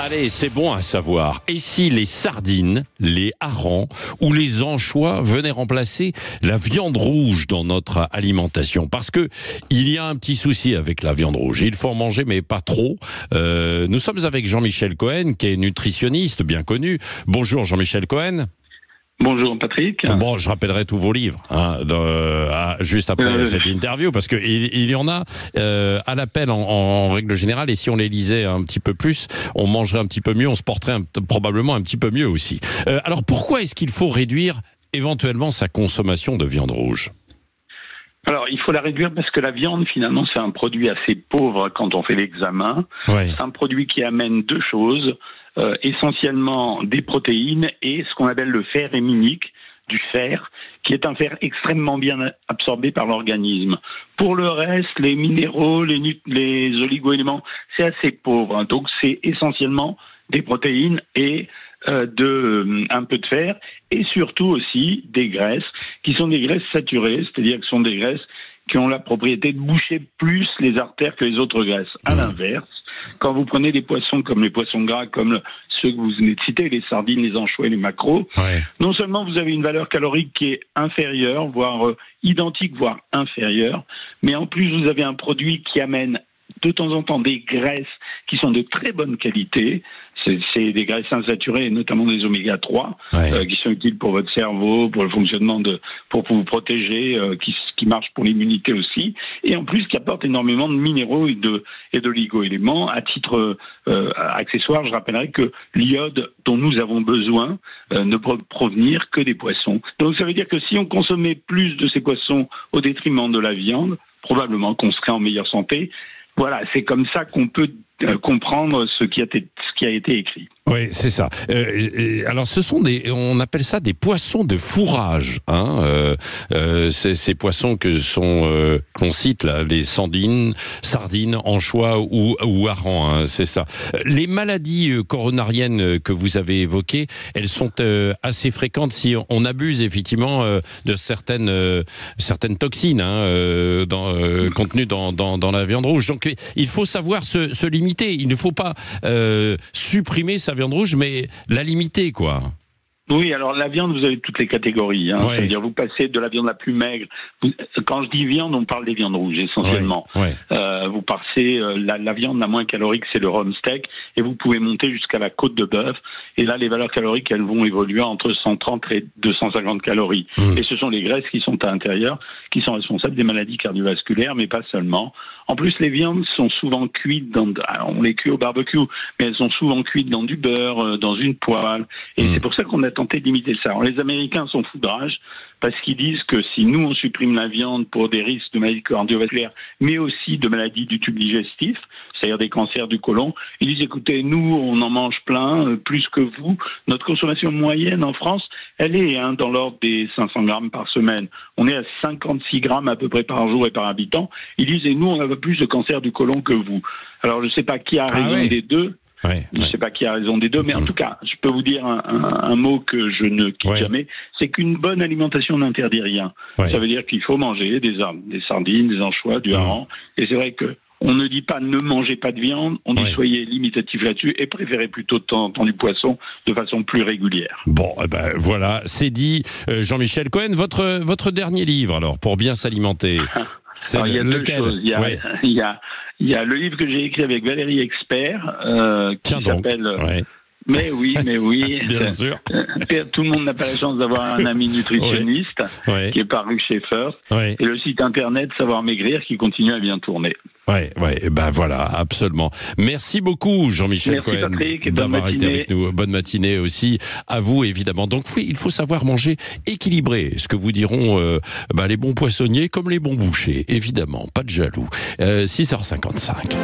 Allez, c'est bon à savoir. Et si les sardines, les harengs ou les anchois venaient remplacer la viande rouge dans notre alimentation? Parce que il y a un petit souci avec la viande rouge. Il faut en manger, mais pas trop. Nous sommes avec Jean-Michel Cohen, qui est nutritionniste bien connu. Bonjour Jean-Michel Cohen. Bonjour Patrick. Bon, je rappellerai tous vos livres juste après cette interview, parce que il y en a à l'appel en règle générale, et si on les lisait un petit peu plus, on mangerait un petit peu mieux, on se porterait probablement un petit peu mieux aussi. Alors pourquoi est-ce qu'il faut réduire éventuellement sa consommation de viande rouge ? Alors, il faut la réduire parce que la viande, finalement, c'est un produit assez pauvre quand on fait l'examen. Ouais. C'est un produit qui amène deux choses, essentiellement des protéines et ce qu'on appelle le fer héminique, du fer, qui est un fer extrêmement bien absorbé par l'organisme. Pour le reste, les minéraux, les oligo-éléments, c'est assez pauvre. Donc, c'est essentiellement des protéines et un peu de fer, et surtout aussi des graisses, qui sont des graisses saturées, c'est-à-dire que ce sont des graisses qui ont la propriété de boucher plus les artères que les autres graisses. À l'inverse, quand vous prenez des poissons comme les poissons gras, comme ceux que vous venez de citer, les sardines, les anchois et les maquereaux, non seulement vous avez une valeur calorique qui est inférieure, voire identique, voire inférieure, mais en plus vous avez un produit qui amène de temps en temps des graisses qui sont de très bonne qualité. C'est des graisses insaturées, notamment des oméga 3, qui sont utiles pour votre cerveau, pour le fonctionnement pour vous protéger, qui marchent pour l'immunité aussi, et en plus qui apportent énormément de minéraux et d'oligo-éléments. À titre accessoire, je rappellerai que l'iode dont nous avons besoin ne peut provenir que des poissons. Donc ça veut dire que si on consommait plus de ces poissons au détriment de la viande, probablement qu'on serait en meilleure santé. Voilà, c'est comme ça qu'on peut comprendre ce qui a été écrit. Oui, c'est ça. Alors, on appelle ça des poissons de fourrage. Ces poissons qu'on cite là, les sardines, anchois ou harengs, c'est ça. Les maladies coronariennes que vous avez évoquées, elles sont assez fréquentes si on abuse effectivement de certaines toxines contenues dans la viande rouge. Donc, il faut savoir se limiter. Il ne faut pas supprimer sa viande rouge, mais la limiter, quoi. Oui, alors la viande, vous avez toutes les catégories. C'est-à-dire, vous passez de la viande la plus maigre. Quand je dis viande, on parle des viandes rouges, essentiellement. Vous passez, la viande la moins calorique, c'est le rump steak, et vous pouvez monter jusqu'à la côte de bœuf. Et là, les valeurs caloriques, elles vont évoluer entre 130 et 250 calories. Et ce sont les graisses qui sont à l'intérieur, qui sont responsables des maladies cardiovasculaires, mais pas seulement. En plus, les viandes sont souvent cuites on les cuit au barbecue, mais elles sont souvent cuites dans du beurre, dans une poêle. Et c'est pour ça qu'on a tenté de limiter ça. Alors, les Américains sont foudrages parce qu'ils disent que si nous, on supprime la viande pour des risques de maladies cardiovasculaires, mais aussi de maladies du tube digestif, c'est-à-dire des cancers du côlon, ils disent, écoutez, nous, on en mange plein, plus que vous. Notre consommation moyenne en France, elle est dans l'ordre des 500 grammes par semaine. On est à 56 grammes à peu près par jour et par habitant. Ils disent, et nous, on a plus de cancer du côlon que vous. Alors, je ne sais pas qui a raison des deux. Je ne sais pas qui a raison des deux, mais en tout cas, je peux vous dire un mot que je ne quitte jamais, c'est qu'une bonne alimentation n'interdit rien. Ça veut dire qu'il faut manger des sardines, des anchois, du hareng, et c'est vrai que on ne dit pas ne mangez pas de viande, on dit soyez limitatif là-dessus et préférez plutôt de temps en temps du poisson de façon plus régulière. Bon, voilà, c'est dit. Jean-Michel Cohen, votre dernier livre, alors, pour bien s'alimenter, c'est lequel ? Il y a le livre que j'ai écrit avec Valérie Expert, qui s'appelle... Mais oui. Bien sûr. Tout le monde n'a pas la chance d'avoir un ami nutritionniste, qui est paru chez First. Et le site internet Savoir Maigrir qui continue à bien tourner. Voilà, absolument. Merci beaucoup, Jean-Michel Cohen, d'avoir été avec nous. Bonne matinée aussi à vous, évidemment. Donc oui, il faut savoir manger équilibré, ce que vous diront les bons poissonniers comme les bons bouchers, évidemment, pas de jaloux. 6h55.